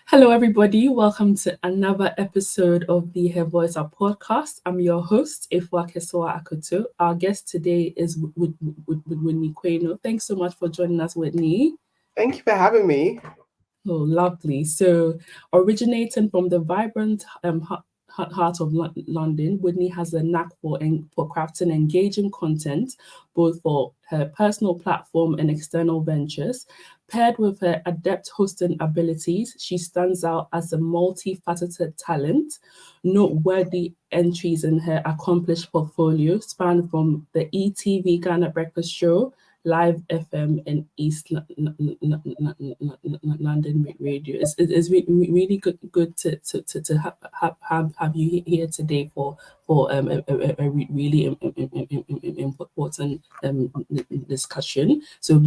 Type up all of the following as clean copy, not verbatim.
Hello, everybody. Welcome to another episode of the Her Voice Up podcast. I'm your host, Ifwakesoa Akoto. Our guest today is Whitney Q. Thanks so much for joining us, Whitney. Thank you for having me. Oh, lovely. So, originating from the vibrant heart of London, Whitney has a knack for crafting engaging content, both for her personal platform and external ventures. Paired with her adept hosting abilities, she stands out as a multifaceted talent. Noteworthy entries in her accomplished portfolio span from the ETV Ghana Breakfast Show, Live FM, and East London Radio. It's really good to have you here today for a really important discussion. So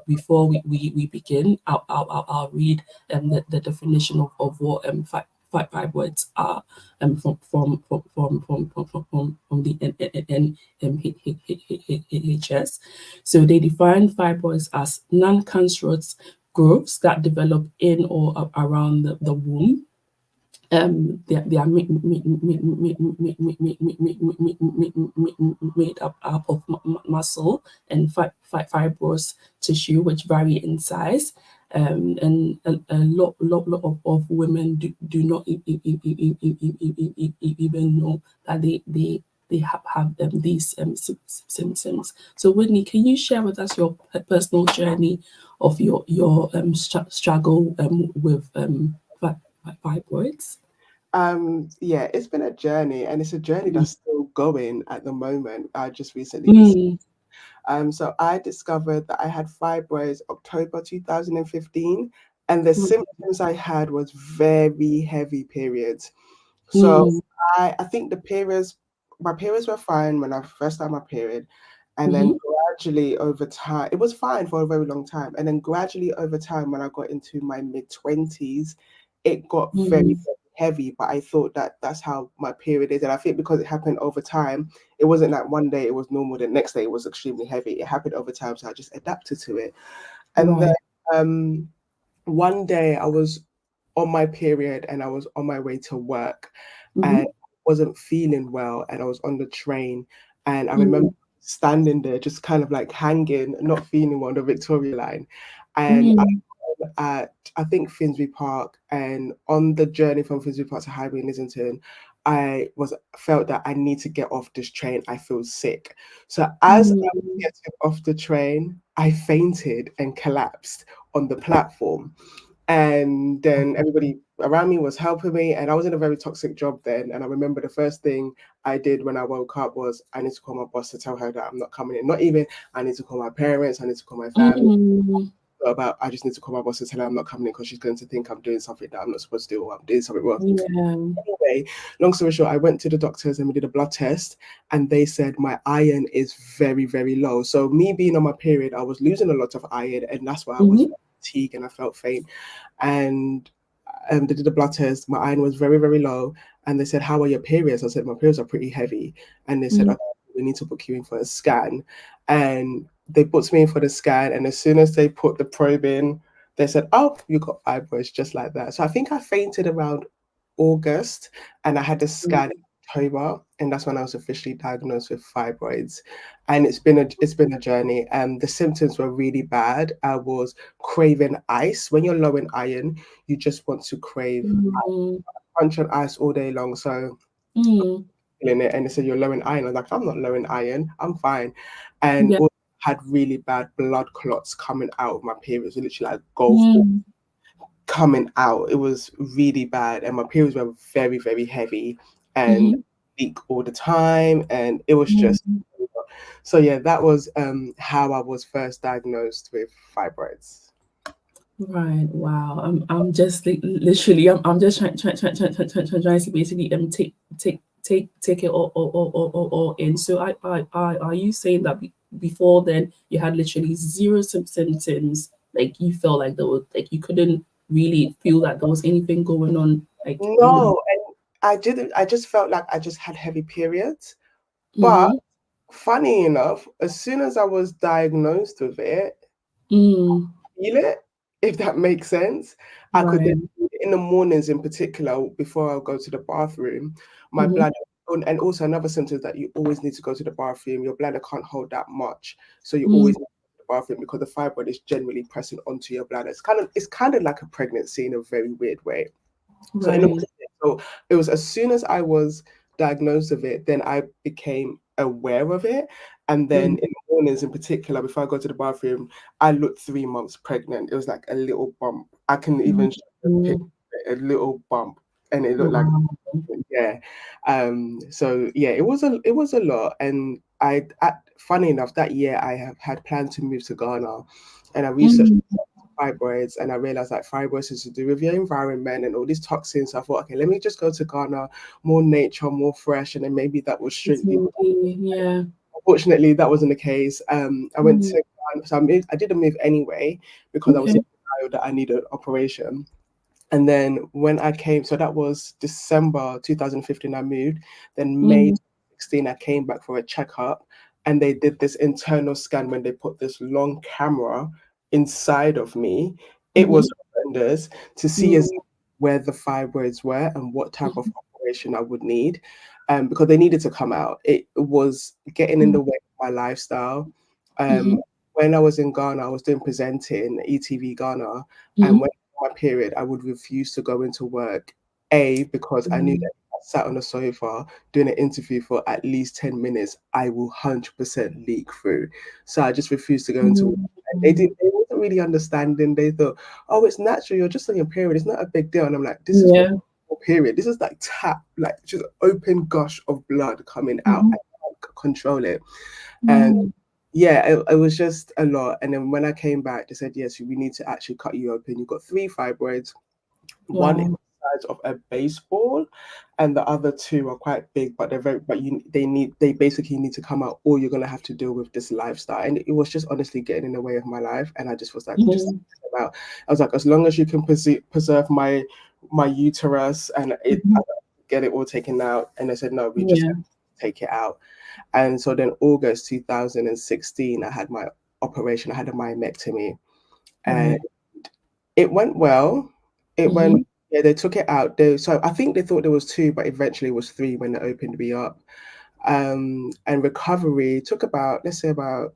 before we begin, I'll read the definition of what fibroids are from the NHS. So they define fibroids as non-cancerous growths that develop in or around the womb. They are made up of muscle and fibrous tissue, which vary in size. And a lot of women do not even know that they have these symptoms. So, Whitney, can you share with us your personal journey of your struggle with fibroids? Yeah, it's been a journey, and it's a journey that's still going at the moment. I just recently so I discovered that I had fibroids October 2015, and the symptoms I had was very heavy periods. So I think my periods were fine when I first had my period, and then gradually over time, it was fine for a very long time, and then gradually over time, when I got into my mid-20s, it got very heavy. But I thought that that's how my period is, and I think because it happened over time, it wasn't like one day it was normal, the next day it was extremely heavy. It happened over time, so I just adapted to it. And then one day I was on my period and I was on my way to work and wasn't feeling well, and I was on the train, and I remember standing there just kind of like hanging, not feeling well on the Victoria line, and at I think Finsbury Park, and on the journey from Finsbury Park to Highbury in Islington, I felt that I need to get off this train. I feel sick. So as I was getting off the train, I fainted and collapsed on the platform. And then everybody around me was helping me, and I was in a very toxic job then. And I remember the first thing I did when I woke up was I need to call my boss to tell her that I'm not coming in. Not even I need to call my parents, I need to call my family. I just need to call my boss and tell her I'm not coming in because she's going to think I'm doing something that I'm not supposed to do, or I'm doing something wrong. Anyway, long story short, I went to the doctors and we did a blood test, and they said my iron is very, very low. So me being on my period, I was losing a lot of iron, and that's why I was fatigued and I felt faint. And they did a blood test. My iron was very, very low, and they said, "How are your periods?" I said, "My periods are pretty heavy," and they said, "Okay, we need to book you in for a scan." And they booked me in for the scan, and as soon as they put the probe in, they said, "Oh, you got fibroids," just like that. So I think I fainted around August, and I had the scan in October, and that's when I was officially diagnosed with fibroids. And it's been a journey. The symptoms were really bad. I was craving ice. When you're low in iron, you just want to crave punch on ice all day long. So in it, and they said you're low in iron. I was like, I'm not low in iron, I'm fine. And also had really bad blood clots coming out of my periods, literally like golf balls coming out. It was really bad, and my periods were very, very heavy and leak all the time, and it was just so yeah, that was how I was first diagnosed with fibroids. Right. Wow. I'm just literally. I'm just trying to basically take it all in. So are you saying that before then you had literally zero symptoms? Like you felt like there was like you couldn't really feel that there was anything going on. Like No, and I didn't. I just felt like I just had heavy periods, but funny enough, as soon as I was diagnosed with it, Mm. feel it, if that makes sense. I could then, Right. in the mornings in particular, before I go to the bathroom, my Mm-hmm. bladder, and also another symptom is that you always need to go to the bathroom. Your bladder can't hold that much, so you Mm. always need to go to the bathroom because the fibroid is generally pressing onto your bladder. It's kind of like a pregnancy in a very weird way. So in the Right. so it was as soon as I was diagnosed with it, then I became aware of it. And then Mm. in the mornings in particular, before I go to the bathroom, I looked 3 months pregnant. It was like a little bump. I can even show the picture, Mm. a little bump. And it looked like, Wow. yeah. So yeah, it was a lot. And funny enough, that year I have had planned to move to Ghana, and I researched Mm. fibroids, and I realized that fibroids is to do with your environment and all these toxins. So I thought, okay, let me just go to Ghana, more nature, more fresh, and then maybe that will It shrink the. will be, yeah. Unfortunately, that wasn't the case. I went to Mm. Ghana, so I did a move anyway because I was Okay. in denial that I needed an operation. And then when I came, so that was December 2015, I moved. Then May Mm. 16, I came back for a checkup, and they did this internal scan when they put this long camera inside of me. It Mm-hmm. was horrendous to see as Mm. where the fibroids were and what type of Mm-hmm. operation I would need, because they needed to come out. It was getting in the way of my lifestyle. Um, Mm-hmm. when I was in Ghana, I was doing presenting ETV Ghana, and Mm-hmm. when my period, I would refuse to go into work. A, because I knew that Mm. if I sat on the sofa doing an interview for at least 10 minutes, I will 100% leak through. So I just refused to go into work. And Mm. they wasn't really understanding. They thought, oh, it's natural, you're just on your period, it's not a big deal. And I'm like, this is what Yeah. period. This is like tap, like just open gush of blood coming out. Mm-hmm. I can't control it. And Mm. yeah, it was just a lot. And then when I came back, they said, yes, we need to actually cut you open. You've got 3 fibroids. One is Wow. the size of a baseball, and the other two are quite big, but they basically need to come out, or you're gonna have to deal with this lifestyle. And it was just honestly getting in the way of my life. And I just was like, just Mm-hmm. about. I was like, as long as you can preserve my uterus and Mm-hmm. get it all taken out. And they said, no, we just Yeah. take it out. And so then August 2016, I had my operation. I had a myomectomy, and Right. it went well. It went, Mm-hmm. yeah, they took it out. So I think they thought there was two, but eventually it was three when they opened me up. And recovery took about, let's say about,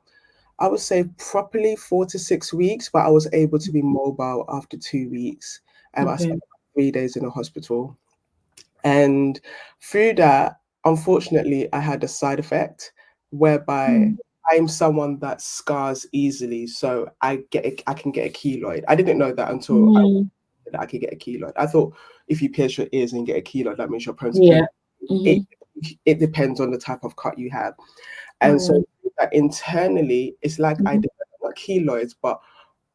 I would say properly 4 to 6 weeks, but I was able to be mobile after 2 weeks. I Okay. spent 3 days in a hospital. And through that, unfortunately, I had a side effect whereby Mm. I'm someone that scars easily. So I can get a keloid. I didn't know that until Mm. that I could get a keloid. I thought if you pierce your ears and get a keloid, that means you're prone to keloid. Yeah. It Mm-hmm. it depends on the type of cut you have. And so Right. that internally, it's like I Mm-hmm. developed not keloids, but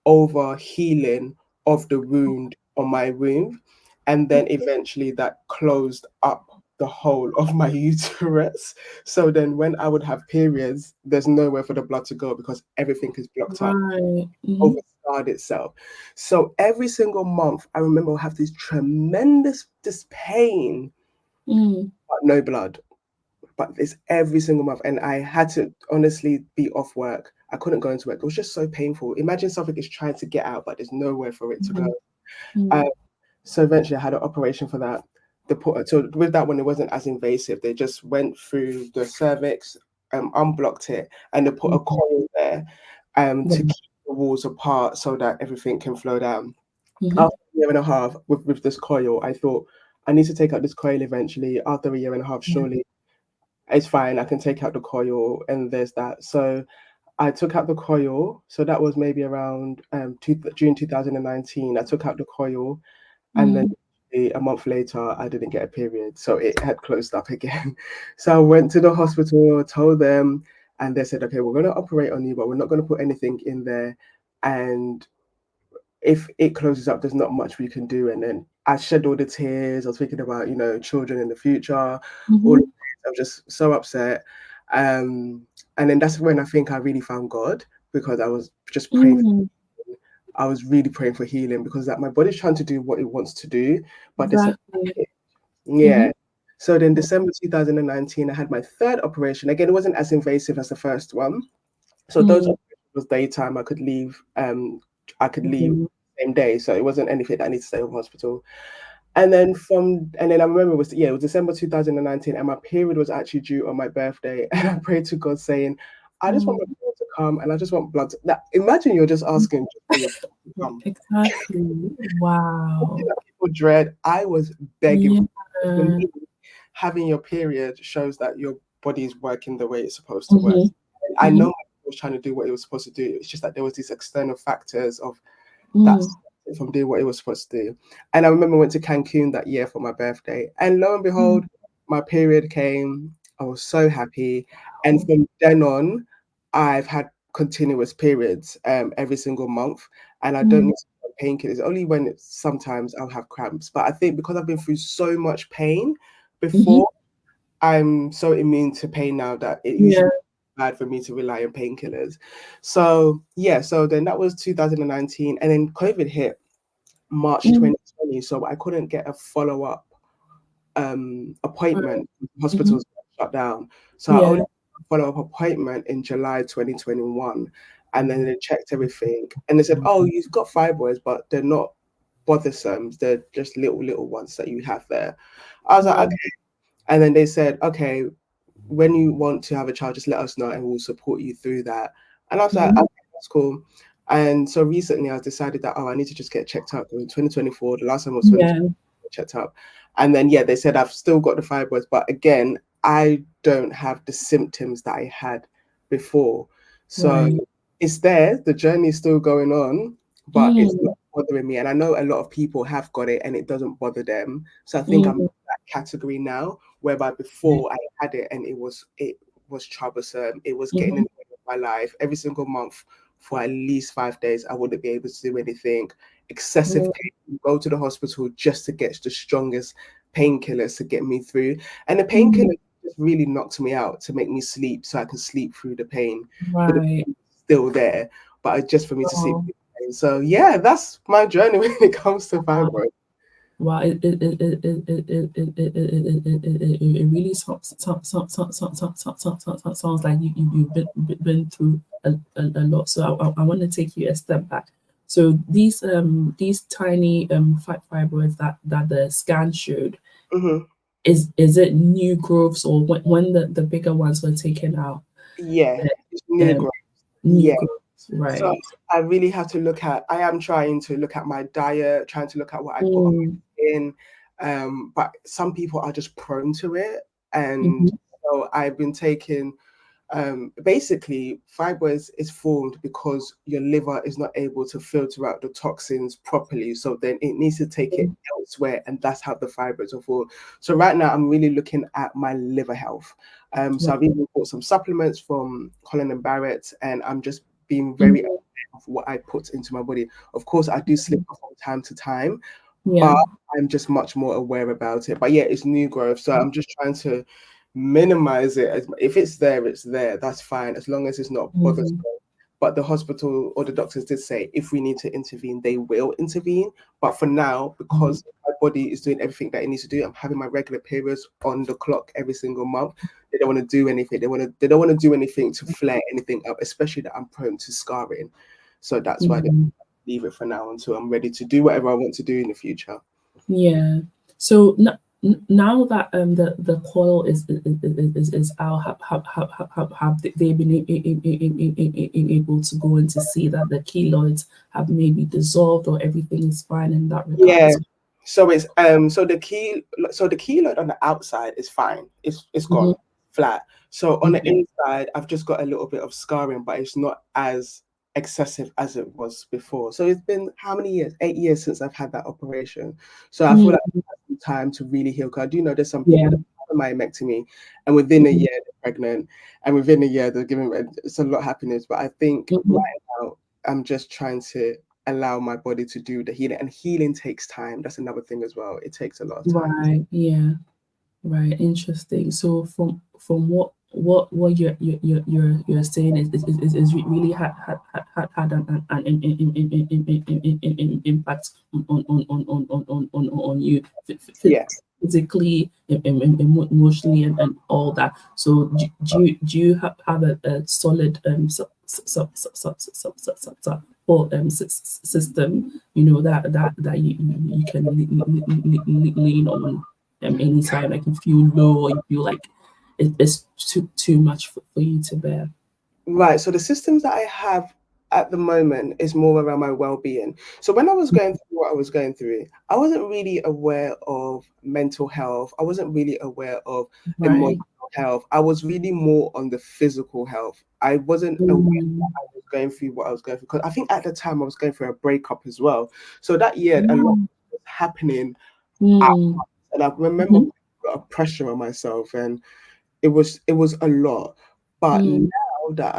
over healing of the wound on my wound. And then eventually that closed up the whole of my uterus. So then when I would have periods, there's nowhere for the blood to go because everything is blocked up, Right. Mm-hmm. overscarred itself. So every single month, I remember I have this tremendous this pain, Mm. but no blood. But it's every single month, and I had to honestly be off work. I couldn't go into work. It was just so painful. Imagine something is trying to get out, but there's nowhere for it to go. Mm-hmm. Um, Mm. so eventually, I had an operation for that. So with that one, it wasn't as invasive. They just went through the cervix, unblocked it, and they put a Okay. coil there, to Right. keep the walls apart so that everything can flow down. Mm-hmm. After a year and a half with this coil, I thought I need to take out this coil eventually. After a year and a half, Yeah. surely it's fine. I can take out the coil, and there's that. So I took out the coil. So that was maybe around June 2019. I took out the coil, and then Mm. a month later, I didn't get a period. So it had closed up again. So I went to the hospital, told them, and they said, okay, we're going to operate on you, but we're not going to put anything in there. And if it closes up, there's not much we can do. And then I shed all the tears. I was thinking about, children in the future, all of Mm-hmm. this. I was just so upset. Um, and then that's when I think I really found God, because I was just praying. Mm. I was really praying for healing, because that my body's trying to do what it wants to do, but there's a Exactly. yeah. Mm-hmm. So then December 2019, I had my third operation. Again, it wasn't as invasive as the first one. So those Mm. operations was daytime. I could leave Mhm. same day. So it wasn't anything that I need to stay in hospital. And then I remember it was December 2019, and my period was actually due on my birthday. And I prayed to God saying, I just want Mm. my period to come and I just want blood. Now, imagine you're just asking just for your period to come. Exactly. Something Wow. that people dread. I was begging Yeah. for it. For me, having your period shows that your body is working the way it's supposed to work. Mm-hmm. And I know Mm-hmm. my body was trying to do what it was supposed to do. It's just that there was these external factors of that Mm. stopped it from doing what it was supposed to do. And I remember I went to Cancun that year for my birthday, and lo and behold, my period came. I was so happy, and Wow. from then on, I've had continuous periods every single month, and I don't Mm. need painkillers. Only when sometimes I'll have cramps, but I think because I've been through so much pain Mm-hmm. before, I'm so immune to pain now that it Yeah. usually bad for me to rely on painkillers. So yeah, so then that was 2019, and then COVID hit March Mm. 2020, so I couldn't get a follow-up Right. appointment. Mm-hmm. Hospitals were shut down, so I Yeah. only got a follow-up appointment in July 2021, and then they checked everything, and they said, "Oh, you've got fibroids, but they're not bothersome. They're just little ones that you have there." I was like, Right. "Okay," and then they said, "Okay, when you want to have a child, just let us know and we'll support you through that." And I was like, Mm-hmm. okay, that's cool. And so recently I decided that, I need to just get checked up. In 2024, the last time was 2020, Yeah. checked up. And then, yeah, they said I've still got the fibroids, but again, I don't have the symptoms that I had before. So Right. it's there, the journey is still going on, but it's Mm. not bothering me. And I know a lot of people have got it and it doesn't bother them. So I think I'm in Mm. that category now, whereby before I had it and it was troublesome. It was getting in Mm-hmm. the way of my life. Every single month for at least 5 days, I wouldn't be able to do anything. Excessive Mm. pain, go to the hospital just to get the strongest painkillers to get me through. And the Mm. painkillers just really knocked me out to make me sleep so I can sleep through the pain. But the Right. pain is still there, but it's just for me to sleep Oh, through the pain. So yeah, that's my journey when it comes to wow. fibroid. Wow, it really sounds like you've been through a lot. So I want to take you a step back. So these tiny fibroids that the scan showed, Hmm. is it new growths, or when the bigger ones were taken out, Yeah, the it's new growth. new Yeah. growths, So right? I really have to I am trying to look at my diet, trying to look at what I put on Mm, my skin. But some people are just prone to it. And mhm, so I've been taking, basically, fibroids is formed because your liver is not able to filter out the toxins properly. So then it needs to take it elsewhere. And that's how the fibroids are formed. So right now, I'm really looking at my liver health. So right. I've even bought some supplements from Colin and Barrett, and I'm just being very Mhm, aware of what I put into my body. Of course, I do slip up from time to time, yeah. but I'm just much more aware about it. But yeah, it's new growth, so I'm just trying to minimize it. If it's there, it's there. That's fine, as long as it's not bothersome. Mhm, But the hospital or the doctors did say if we need to intervene, they will intervene. But for now, mhm, because my body is doing everything that it needs to do, I'm having my regular periods on the clock every single month. They don't want to do anything. They don't want to do anything to flare anything up, especially that I'm prone to scarring. So that's why they mhm. leave it for now until I'm ready to do whatever I want to do in the future. Yeah. So now that the coil is out, have they been able to go in to see that the keloids have maybe dissolved or everything is fine in that regard Yeah. as So it's so the keloid on the outside is fine. It's well? gone flat. So on the Mhm. inside, I've just got a little bit of scarring, but it's not as excessive as it was before. So it's been how many years? 8 years since I've had that operation. So I feel like Mm, I've had some time to really heal. Because I do know there's some yeah. people that have a myomectomy, and within a Mhm, year they're pregnant, and within a year they're giving. It's a lot of happiness. But I think right mhm. now I'm just trying to allow my body to do the healing, and healing takes time. That's another thing as well. It takes a lot of time. Right. Yeah. Right, interesting. So from what you're saying is really had an impact on you Yeah. physically, emotionally, and all that. So do you have a solid support system, that you can lean on anytime, like you feel low or you feel like it's too much for you to bear? Right. So the systems that I have at the moment is more around my well-being. So when I was going through what I was going through, I wasn't really aware of mental health. I wasn't really aware of Right. emotional health. I was really more on the physical health. I wasn't aware that Mm, I was going through what I was going through, because I think at the time I was going through a breakup as well. So that year, a lot mm, was happening at mm, once, and I remember mhm, putting a lot of pressure on myself, and it was a lot. But mm, now that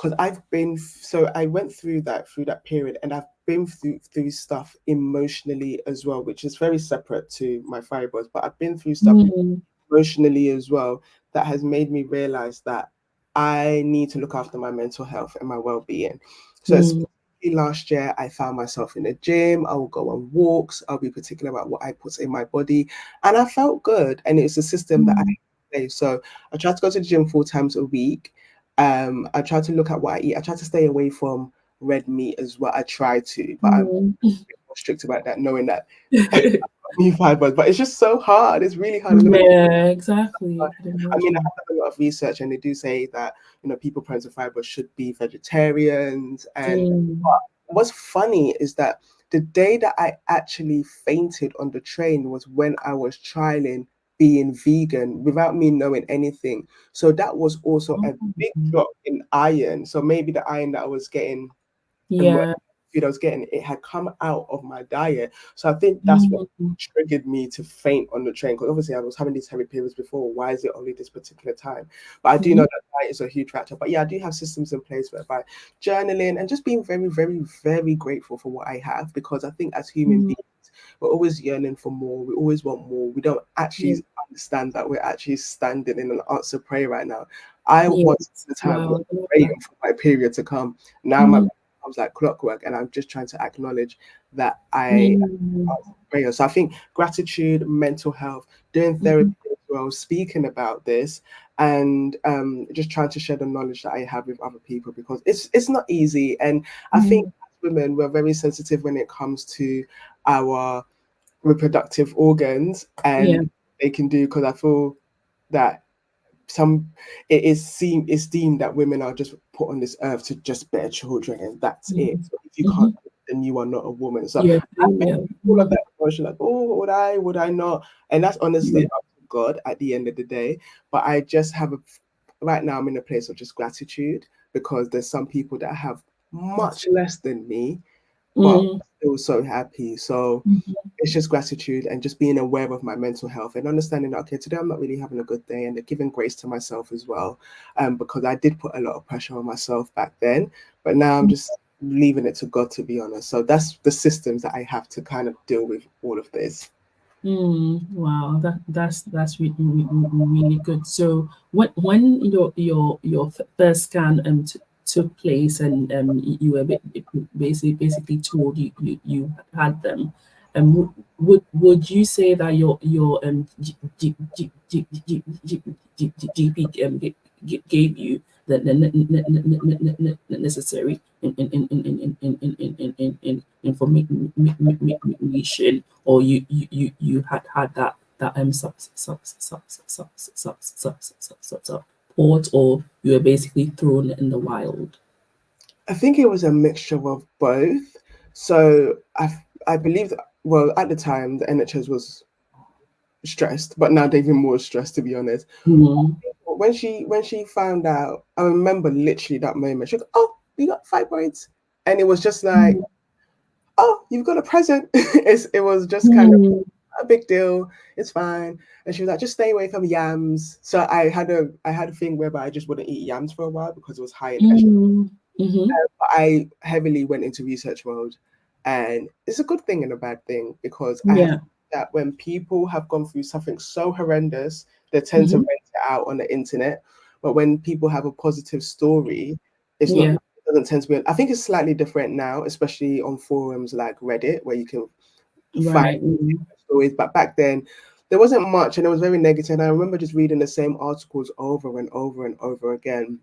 because so I went through that period, and I've been through stuff emotionally as well, which is very separate to my fibroids, but I've been through stuff mm, emotionally as well, that has made me realize that I need to look after my mental health and my well-being. So mm, especially last year, I found myself in the gym. I will go on walks. I'll be particular about what I put in my body, and I felt good. And it's a system that I mm, play. So I try to go to the gym 4 times a week. I try to look at what I eat. I try to stay away from red meat as well. I try to, but I'm mm. more strict about that, knowing that me fibers. But it's just so hard. It's really hard. I'm gonna Yeah, exactly. I can I mean, I imagine. have done a lot of research, and they do say that people prone to fibroids should be vegetarians. And Mm, what's funny is that the day that I actually fainted on the train was when I was trialing being vegan without me knowing anything. So that was also a big oh, drop in iron. So maybe the iron that I was getting and what yeah. food I was getting, it had come out of my diet. So I think that's what Mm, triggered me to faint on the train. Because obviously I was having these heavy periods before. Why is it only this particular time? But I do know mhm, that diet is a huge factor. But yeah, I do have systems in place whereby journaling and just being very, very, very grateful for what I have. Because I think as human mm, beings, we're always yearning for more. We always want more. We don't yeah. actually understand that we're actually standing in an answered prayer right now. I once Yes. upon a time was Wow. I love that. waiting for my period to come. Now my Mm, comes like clockwork, and I'm just trying to acknowledge that I mm, answered prayer. So I think gratitude, mental health, doing therapy mhm, as well, speaking about this, and just trying to share the knowledge that I have with other people, because it's not easy. And I think mm, as women, we're very sensitive when it comes to our reproductive organs, yeah. and they can do, because I feel that some it's deemed that women are just put on this earth to just bear children, and that's it. Mm, So if you can't mhm. do it, then you are not a woman. So You're I've been female. all of Mm, that emotion, like, oh, would I not? And that's honestly yeah. up to God at the end of the day. But I just have right now I'm in a place of just gratitude, because there's some people that have much less than me, but Mm, still so happy. So mhm, it's just gratitude and just being aware of my mental health and understanding that, okay, today I'm not really having a good day, and giving grace to myself as well, because I did put a lot of pressure on myself back then, but now I'm mm. just leaving it to God, to be honest. So that's the systems that I have to kind of deal with all of this. Wow, that's really good. So when your first scan took place, and you were basically told you had them, would you say that your GP gave you the necessary information, or you had that support, or you were basically thrown in the wild? I think it was a mixture of both. So I believe that, well, at the time the NHS was stressed, but now they're even more stressed, to be honest. Mm, When she found out, I remember literally that moment. She goes, "Oh, you got fibroids," and it was just like, mm, "Oh, you've got a present." It was just kind of mm, a big deal. It's fine. And she was like, "Just stay away from yams." So I had a thing whereby I just wouldn't eat yams for a while because it was high in estrogen. mm, mhm. I heavily went into research mode, and it's a good thing and a bad thing, because I have Yeah. that when people have gone through something so horrendous, they tend to Mhm. rent it out on the internet. But when people have a positive story, it's not. Yeah. It doesn't tend to be. I think it's slightly different now, especially on forums like Reddit, where you can find Right. Mm, stories. But back then, there wasn't much, and it was very negative. And I remember just reading the same articles over and over and over again.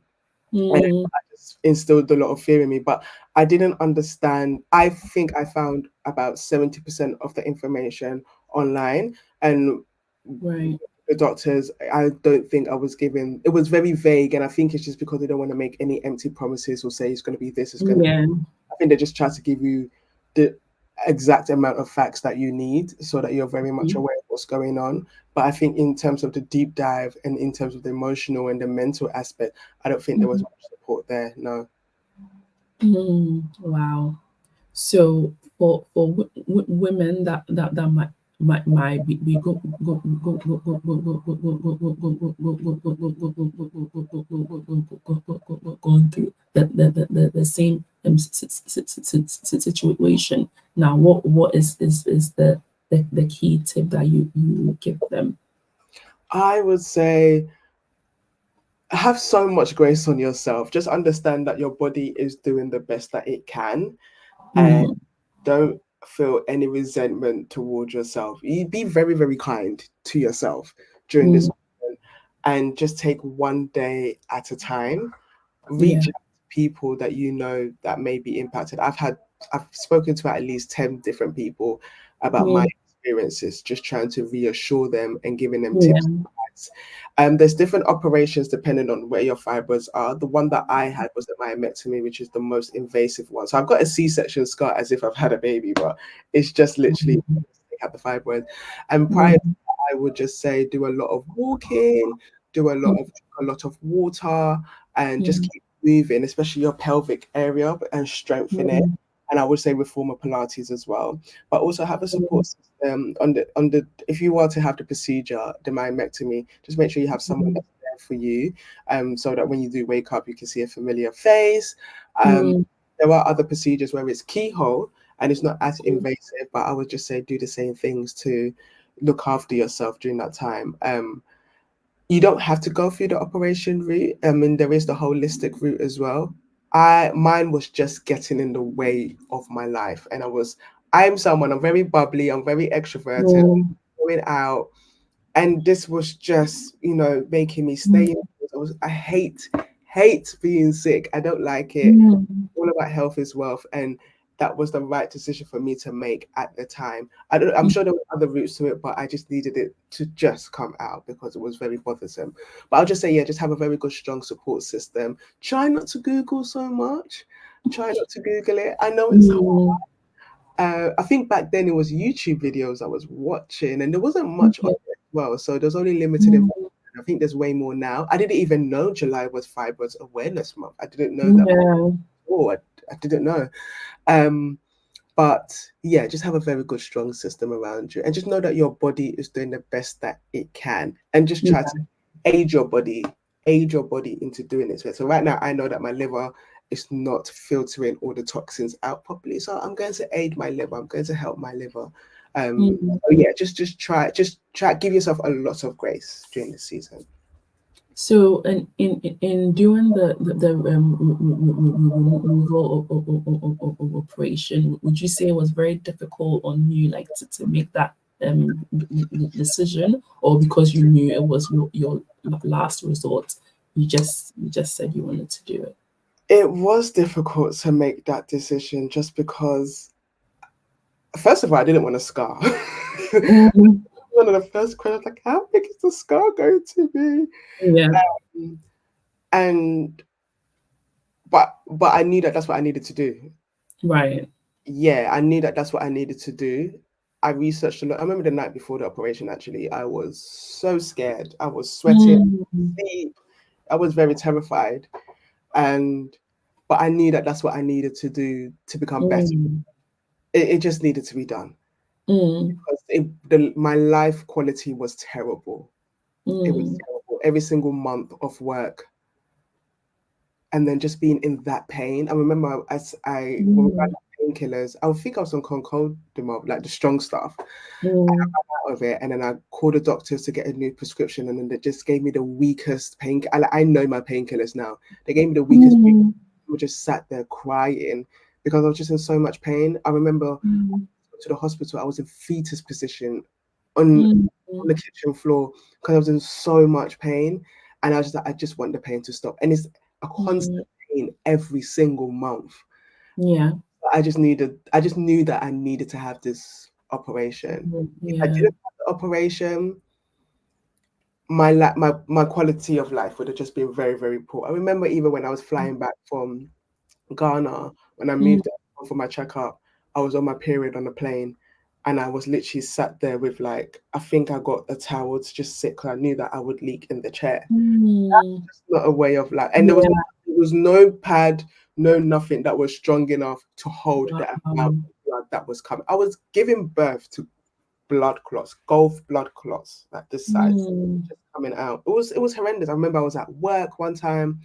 And Mm, I just instilled a lot of fear in me, but I didn't understand. I think I found about 70% of the information online, and right. the doctors, I don't think I was given. It was very vague, and I think it's just because they don't want to make any empty promises or say it's going to be this, it's going to be. Yeah. I think they just try to give you the exact amount of facts that you need so that you're very much Mhm. aware of what's going on. But I think in terms of the deep dive and in terms of the emotional and the mental aspect, I don't think there was Mhm. much support there. No. Wow. So for women that might be going through the same situation. Now, what is the key tip that you give them? I would say have so much grace on yourself. Just understand that your body is doing the best that it can, and Mm, don't feel any resentment towards yourself. You be very, very kind to yourself during this mm, moment, and just take one day at a time. yeah. Reach out to people that you know that may be impacted. I've spoken to at least 10 different people about my Mm, experiences, just trying to reassure them and giving them tips. yeah. There's different operations depending on where your fibers are. The one that I had was the myomectomy, which is the most invasive one. So I've got a C-section scar as if I've had a baby, but it's just literally Mm, take out the fibroid. And prior to mm, that, I would just say do a lot of walking, do a lot of water, and just mm, keep moving, especially your pelvic area, and strengthen it. mm, And I would say reformer Pilates as well, but also have a mm, support system on the if you were to have the procedure, the myomectomy, just make sure you have someone mm, that's there for you, so that when you do wake up, you can see a familiar face. Um, mm, there are other procedures where it's keyhole and it's not as mm, invasive, but I would just say do the same things to look after yourself during that time. You don't have to go through the operation route. I mean, there is the holistic route as well. I Mine was just getting in the way of my life, and I'm very bubbly, I'm very extroverted, mm, going out, and this was just making me stay in. mm, I hate being sick. I don't like it. mm, All about health is wealth, and that was the right decision for me to make at the time. I'm mm. sure there were other routes to it, but I just needed it to just come out because it was very bothersome. But I'll just say, yeah, just have a very good, strong support system. Try not to Google so much. Try not to Google it. I know it's hard. Mm, I think back then it was YouTube videos I was watching, and there wasn't much on okay. it as well. So there's only limited Mm, information. I think there's way more now. I didn't even know July was Fibroids Awareness Month. I didn't know that. yeah. Oh, I didn't know. Um, but yeah, just have a very good, strong system around you, and just know that your body is doing the best that it can, and just try to Yeah. aid your body, aid your body into doing its best. So right now, I know that my liver is not filtering all the toxins out properly, so I'm going to aid my liver. I'm going to help my liver. Mm. So yeah, just try, give yourself a lot of grace during this season. So, in doing the removal of operation, would you say it was very difficult on you, like to make that decision, or because you knew it was your last resort, you just said you wanted to do it? It was difficult to make that decision just because, first of all, I didn't want a scar. Mhm. One of the first questions, like, how big is the scar going to be? Yeah. Um, and but I knew that that's what I needed to do. Right. Yeah, I knew that that's what I needed to do. I researched a lot. I remember the night before the operation, actually, I was so scared. I was sweating, Mm, sleep. I was very terrified. And but I knew that that's what I needed to do to become better. mm, It just needed to be done mm, because my life quality was terrible. It was mm, terrible. Every single month of work, and then just being in that pain. I remember as I when we ran mm, painkillers, I think I was on Concordimab, like the strong stuff, mm, out of it, and then I called the doctors to get a new prescription, and then they just gave me the weakest pain. I know my painkillers now. They gave me the weakest. mm, I just sat there crying because I was just in so much pain. I remember mm, to the hospital, I was in fetus position on mm. on the kitchen floor because I was in so much pain, and I was just like, I just want the pain to stop, and it's a constant pain every single month. Yeah. I just knew that I needed to have this operation. If I Yeah. didn't have the operation, my quality of life would have just been very, very poor. I remember even when I was flying back from Ghana, when I Mm, moved for my checkup, I was on my period on the plane, and I was literally sat there with like, I think I got a towel to just sit because I knew that I would leak in the chair. mm, It's not a way of life, and yeah. there was no pad, no nothing that was strong enough to hold the amount Wow. of blood that was coming. I was giving birth to blood clots, Gulf blood clots, like this size, Mm, just coming out. It was horrendous. I remember I was at work one time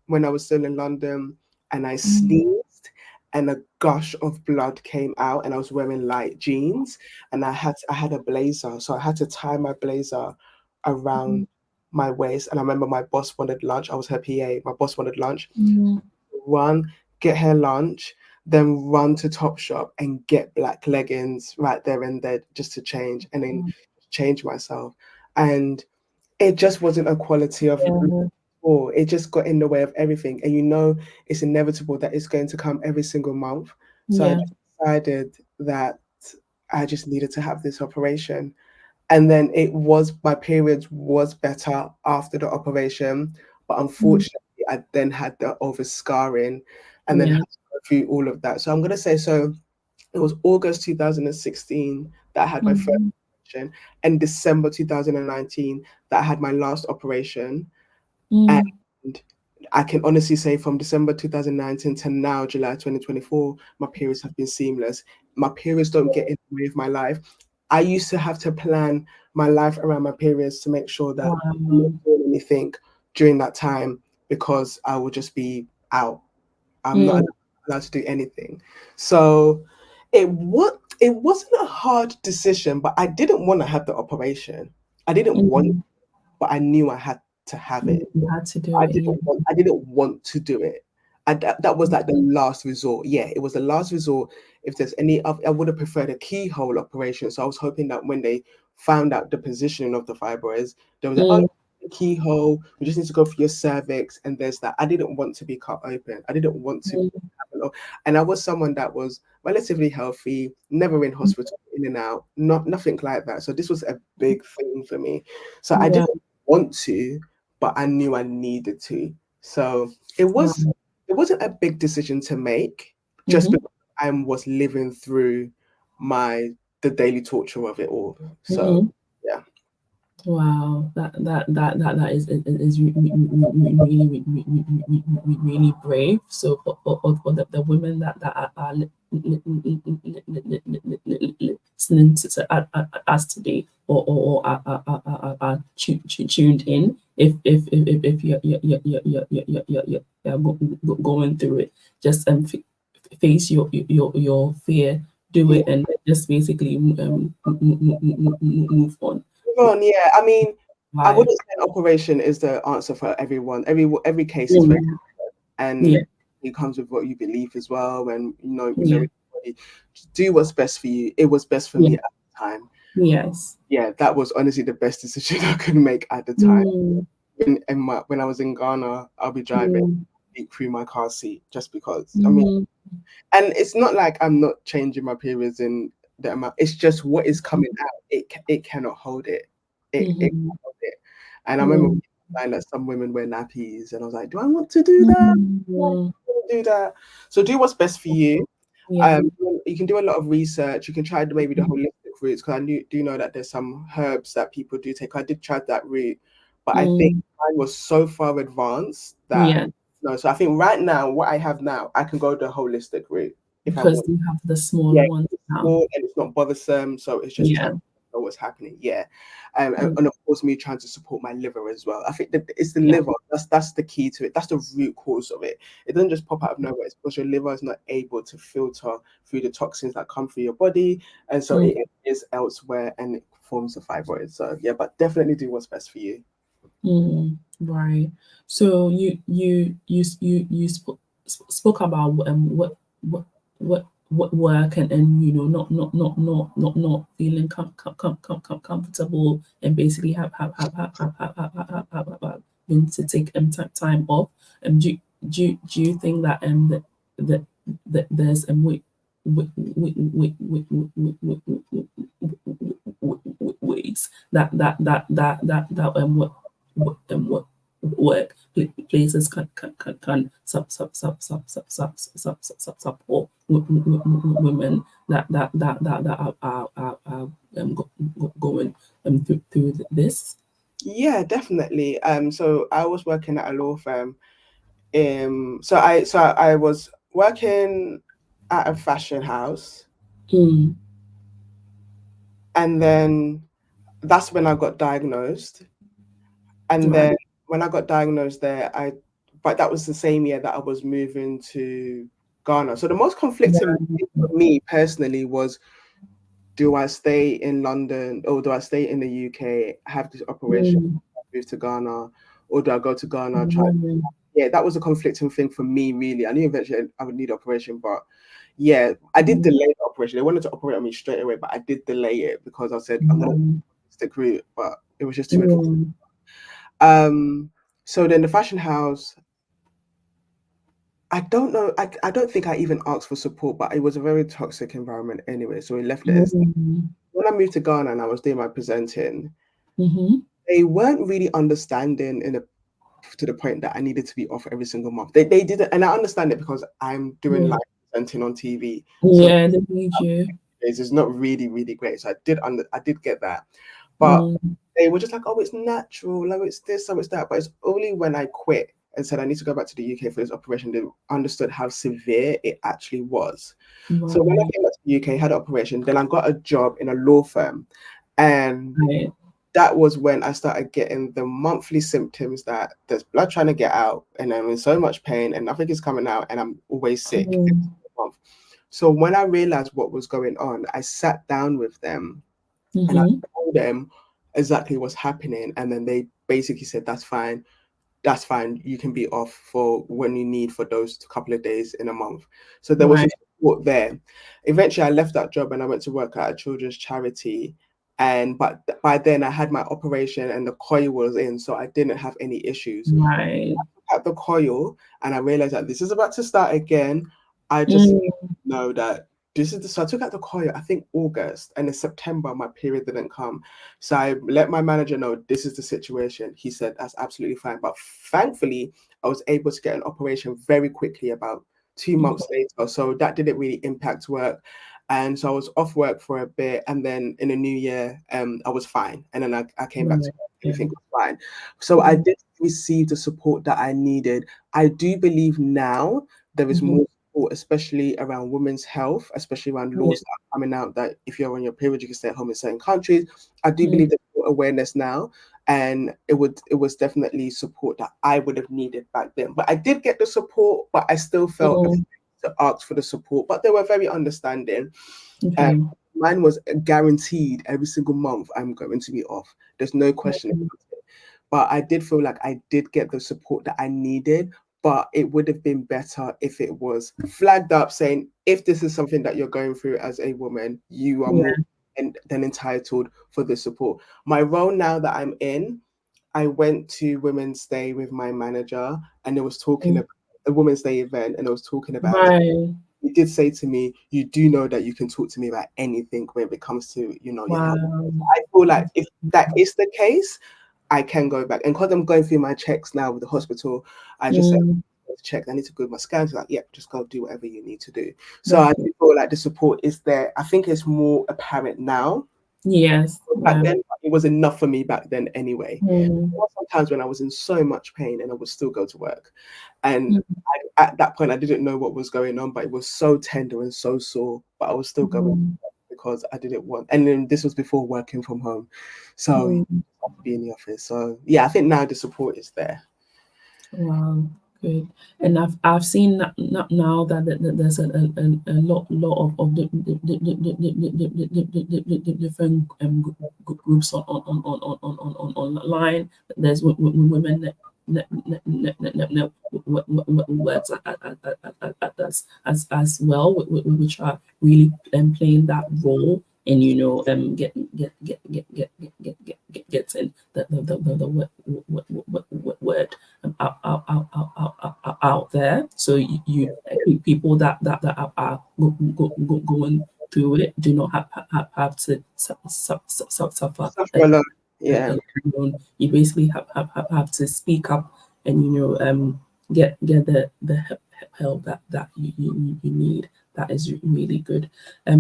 when I was still in London, and I mm, sneezed, and a gush of blood came out, and I was wearing light jeans, and I had a blazer, so I had to tie my blazer mm, around my waist. And I remember my boss wanted lunch. I was her PA. My boss wanted lunch. mm, Run, get her lunch, then run to Topshop and get black leggings right there and there just to change, and then mm, change myself. And it just wasn't a quality of yeah. or it just got in the way of everything. And it's inevitable that it's going to come every single month. So I Yeah. just decided that I just needed to have this operation. And then my periods was better after the operation. But Mm, unfortunately, I then had the over scarring and then yeah. had to go through all of that. So I'm going to say, so it was August 2016 that I had my first Mm, operation, and December 2019 that I had my last operation. And mm, I can honestly say from December 2019 to now, July 2024, my periods have been seamless. My periods don't get in the way of my life. I used to have to plan my life around my periods to make sure that I'm not wow. doing anything during that time because I will just be out. I'm not Mm, allowed to do anything. So it wasn't a hard decision, but I didn't want to have the operation. I didn't want it, mm, but I knew I had to have it. you had to do it. Yeah. I didn't want to do it. That was like the last resort. Yeah, it was the last resort. If there's any, I would have preferred a keyhole operation. So I was hoping that when they found out the positioning of the fibroids, they was like, oh, Mm, keyhole. We just need to go for your cervix, and there's that. I didn't want to be cut open. I didn't want to. mm, And I was someone that was relatively healthy, never in mm, hospital, in and out, nothing like that. So this was a big thing for me. So I yeah. didn't want to, but I knew I needed to. So Wow. it wasn't a big decision to make, just Mm-hmm. because I was living through my the daily torture of it all. So Mm-hmm. yeah. Wow, that is really brave. So for the women that are listening to us today, or are tuned in, if you're going through it, just face your fear, do Yeah. it, and just basically move on. Move on, yeah. I mean, I Life. wouldn't say an operation is the answer for everyone. Every case is very, Mm, and yeah, it comes with what you believe as well. And yeah, everybody do what's best for you. It was best for yeah, me at the time. yes. Yeah, that was honestly the best decision I could make at the time. Mm, When I was in Ghana, I'll be driving mm, through my car seat just because. I mean, mhm, and it's not like I'm not changing my periods in the amount. It's just what is coming out. It cannot hold it. It mhm, can't hold it. And I remember mm, saying that some women wear nappies, and I was like, do I want to do that? Do I mm, want to do that? So do what's best for you. yeah. Um, you can do a lot of research. You can try maybe the Mm, holistic routes because do know that there's some herbs that people do take. I did try that route, but I think mm, mine was so far advanced that yeah, no. So I think right now, what I have now, I can go the holistic route if I because want. you have the smaller Yeah, ones it's now. small and it's not bothersome, so it's just Yeah. trying to know what's happening. Yeah, Mm, and of course, me trying to support my liver as well. I think that it's the yeah. liver. That's the key to it. That's the root cause of it. It doesn't just pop out of nowhere. It's because your liver is not able to filter through the toxins that come through your body, and so Mm, it is elsewhere and it forms a fibroid. So yeah, but definitely do what's best for you. right. So you spoke about what what work, and not feeling comfortable, and basically have been to take time off. Do you think that that, that there's ways that what work places can support women that are going through this. Yeah, definitely. So I was working at a law firm. So I was working at a fashion house, Mm, and then that's when I got diagnosed. And right, then when I got diagnosed there, but that was the same year that I was moving to Ghana. So the most conflicting thing for me personally was, do I stay in London or do I stay in the UK, have this operation, mm, move to Ghana, or do I go to Ghana, try? right, Yeah, that was a conflicting thing for me, really. I knew eventually I would need operation, but yeah, I did delay the operation. They wanted to operate on me straight away, but I did delay it because I said I'm gonna stick route, but it was just too much. So then the fashion house, I don't know. I don't think I even asked for support, but it was a very toxic environment anyway. So we left it as when I moved to Ghana and I was doing my presenting, they weren't really understanding to the point that I needed to be off every single month. They didn't, and I understand it because I'm doing live presenting on TV. So yeah, they need you. it's not really, really great. So I did get that. But they were just like, oh, it's natural, oh, it's this, oh, it's that. But it's only when I quit and said I need to go back to the UK for this operation, they understood how severe it actually was. So when I came back to the UK, had an operation, then I got a job in a law firm. And Right. that was when I started getting the monthly symptoms that there's blood trying to get out, and I'm in so much pain, and nothing is coming out, and I'm always sick every single month. So when I realized what was going on, I sat down with them and I told them exactly what's happening. And then they basically said, that's fine. You can be off for when you need for those couple of days in a month. So there was a Right. support there. Eventually, I left that job and I went to work at a children's charity. But by then, I had my operation and the coil was in, so I didn't have any issues. Right. At the coil, and I realized that this is about to start again. I just know that this is the, so I took out the coil, I think August, and in September my period didn't come. So I let my manager know this is the situation. He said that's absolutely fine. But thankfully, I was able to get an operation very quickly, about 2 months later. So that didn't really impact work. And so I was off work for a bit, and then in the new year, I was fine. And then I came back to work, everything was fine. So I did receive the support that I needed. I do believe now there is more support, especially around women's health, especially around laws that are coming out that if you're on your period, you can stay at home in certain countries. I do believe there's more awareness now, and it was definitely support that I would have needed back then. But I did get the support, but I still felt afraid to ask for the support. But they were very understanding. Um, Mine was guaranteed every single month I'm going to be off. There's no question about it. But I did feel like I did get the support that I needed. But it would have been better if it was flagged up saying, if this is something that you're going through as a woman, you are more than entitled for the support. My role now that I'm in, I went to Women's Day with my manager, and it was talking about a Women's Day event, and it was talking about it. Right. He did say to me, you do know that you can talk to me about anything when it comes to, your health. Wow. I feel like if that is the case, I can go back. And because I'm going through my checks now with the hospital, I just said, check, I need to go with my scans. Like, yeah, just go do whatever you need to do. So I do feel like the support is there. I think it's more apparent now. Yes. Back then, it was enough for me back then anyway. Mm. There were sometimes when I was in so much pain and I would still go to work. And at that point, I didn't know what was going on, but it was so tender and so sore. But I was still going because I didn't want. And then this was before working from home, so you have to be in the office. So yeah, I think now the support is there. Wow, good. And I've seen now that there's a lot of different groups on online. There's women words as well, which are really playing that role and getting the word out there. So I think people that are going through it do not have to suffer Suffer alone. Yeah. alone. You basically have to speak up and get the help that you need. That is really good.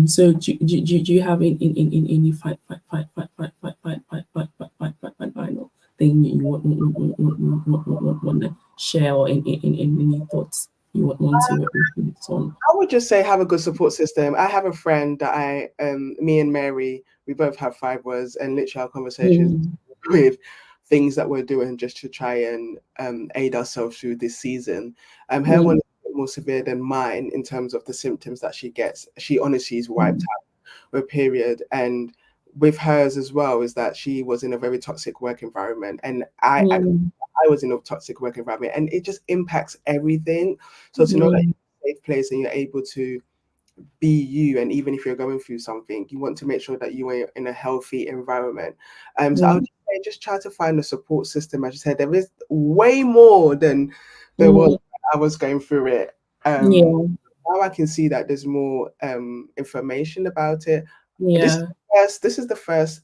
So do you have any final thing you want to share, or in any thoughts you want to reflect on? I would just say have a good support system. I have a friend that me and Mary, we both have fibroids, and literally our conversations Mm, with things that we're doing just to try and aid ourselves through this season. Her one mm, is a bit more severe than mine in terms of the symptoms that she gets. She honestly is wiped mm, out with period, and with hers as well is that she was in a very toxic work environment, and mm, I was in a toxic work environment, and it just impacts everything. So to know that mm, you're in a safe place and you're able to be you, and even if you're going through something, you want to make sure that you are in a healthy environment. So I would mm, just say, just try to find a support system. As you said, there is way more than there was mm, when I was going through it. yeah, Now I can see that there's more information about it. yeah. This is the first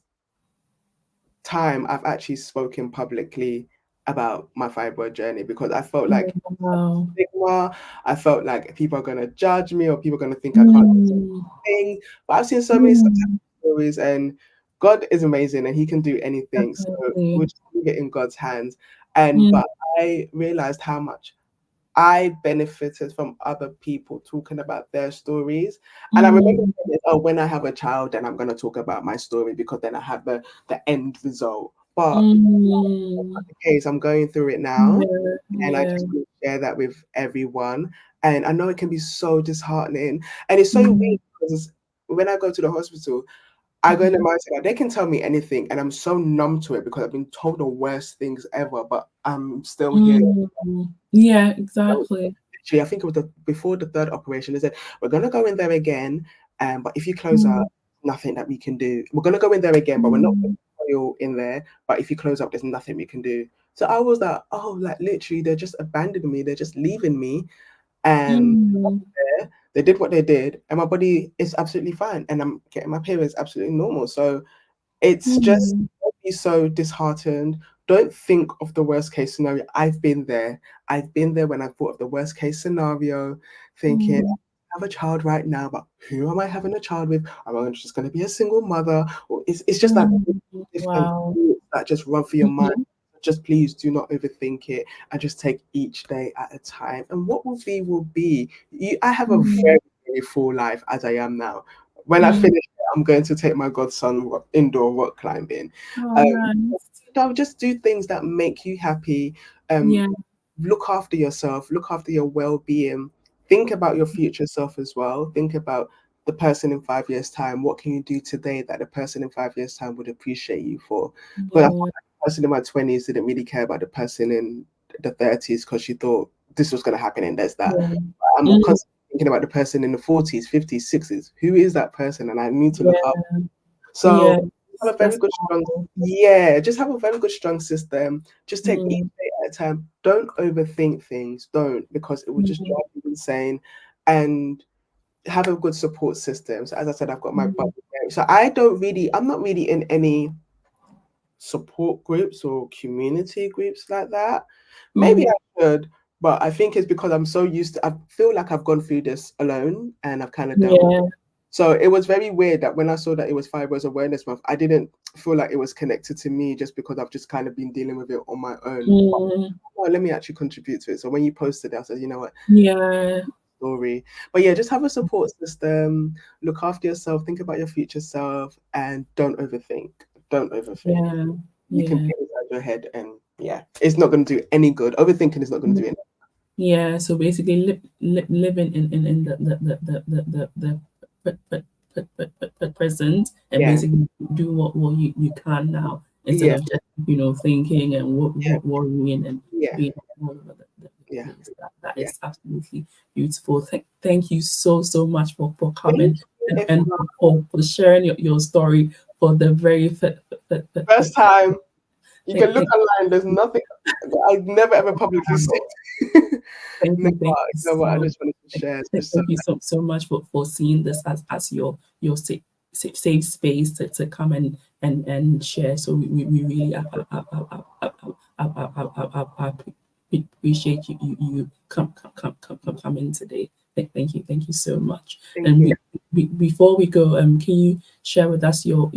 time I've actually spoken publicly about my fibroid journey, because I felt like Wow. stigma. I felt like people are going to judge me, or people are going to think I can't Mm, thing. But I've seen so many success mm, stories, and God is amazing, and He can do anything. So we'll definitely. just leave it in God's hands. And Mm, but I realized how much I benefited from other people talking about their stories. And I remember mm, saying, oh, when I have a child, then I'm going to talk about my story, because then I have the end result. But that's mm, not the case. I'm going through it now, yeah, and I yeah. just want to share that with everyone. And I know it can be so disheartening, and it's so Mm, weird because when I go to the hospital, I go in the mhm, mindset that they can tell me anything, and I'm so numb to it because I've been told the worst things ever, but I'm still here. yeah, That was exactly. literally, I think it was before the third operation. They said, we're going to go in there again, but if you close up, Mm, nothing that we can do. We're going to go in there again, but we're not going mm, to put you in there. But if you close up, there's nothing we can do. So I was like, oh, like literally, they're just abandoning me. They're just leaving me. And mm, there, they did what they did, and my body is absolutely fine. And I'm getting my periods absolutely normal. So it's just, mm, don't be so disheartened. Don't think of the worst case scenario. I've been there. I've been there when I thought of the worst case scenario, thinking, mm, I have a child right now, but who am I having a child with? Am I just going to be a single mother? Or it's just like mm. different Wow. thoughts that just run through your mind. Mhm, Just please do not overthink it, and just take each day at a time. And what will be will be. I have a mm, very, very full life as I am now. When I mm. finish, I'm going to take my godson indoor rock climbing. Oh, Um, nice. so just do things that make you happy. Um, Yeah, look after yourself. Look after your well-being. Think about your future self as well. Think about the person in 5 years' time. What can you do today that the person in 5 years' time would appreciate you for? Because I feel yeah, like the person in my 20s didn't really care about the person in the 30s, because she thought this was going to happen and there's that. yeah. I'm Mm, constantly thinking about the person in the 40s, 50s, 60s. Who is that person? And I need to look up. yeah, So yeah. have a very That's good strong, powerful. yeah, just have a very good strong system. Just take each Mm, day at a time. Don't overthink things. Don't, because it will just mm, drive you insane. And have a good support system. So as I said, I've got my mm, buddy there. So I'm not really in any support groups or community groups like that. Maybe mm. I should, but I think it's because I'm so used to, I feel like I've gone through this alone, and I've kind of dealt with. Yeah. So it was very weird that when I saw that it was Fibroids Awareness Month, I didn't feel like it was connected to me, just because I've just kind of been dealing with it on my own. But Mm, oh, let me actually contribute to it. So when you posted it, I said, you know what, yeah. story. But yeah, just have a support system, look after yourself, think about your future self, and don't overthink. Don't overthink. Yeah. You can Yeah. get inside your head, and yeah, it's not going to do any good. Overthinking is not going to do anything. Yeah, so basically, living in the present, and Yeah, basically do what you can now, instead yeah, of just thinking and worrying and Yeah. being all over the Yeah. place. That Yeah. is absolutely beautiful. Thank you so much for Thank coming you, and Ifma. for sharing your story for the very First time. You can look thank, online. There's nothing I've never ever publicly said. Never. thank you You know what? I so just wanted to share. It's just so thank you so much for seeing this as your safe space to come and share. So we really appreciate you coming today. Thank you so much. thank And you. before we go, can you share with us your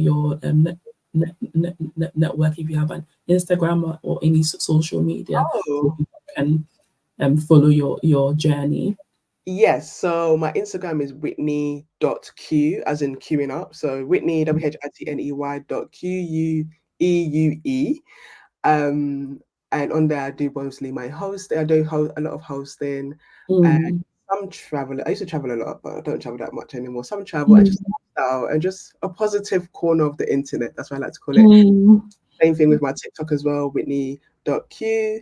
network, if you have an Instagram or any social media, so Oh. people can follow your journey? Yes, so my Instagram is Whitney.Q, as in queuing up. So Whitney, WHITNEY.QUEUE. Um, and on there, I do mostly my hosting. I do a lot of hosting and Mm, some travel. I used to travel a lot, but I don't travel that much anymore. Some travel and mm, just lifestyle and just a positive corner of the internet. That's what I like to call it. mm. Same thing with my TikTok as well, Whitney.Q.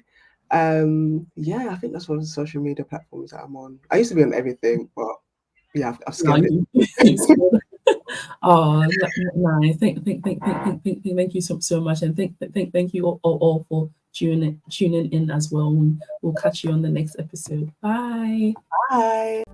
Yeah, I think that's one of the social media platforms that I'm on. I used to be on everything, but yeah, I've No, scaled it. you scroll. Oh, nice. Thank you so much, and thank you all for tuning in as well. We'll catch you on the next episode. Bye. Bye.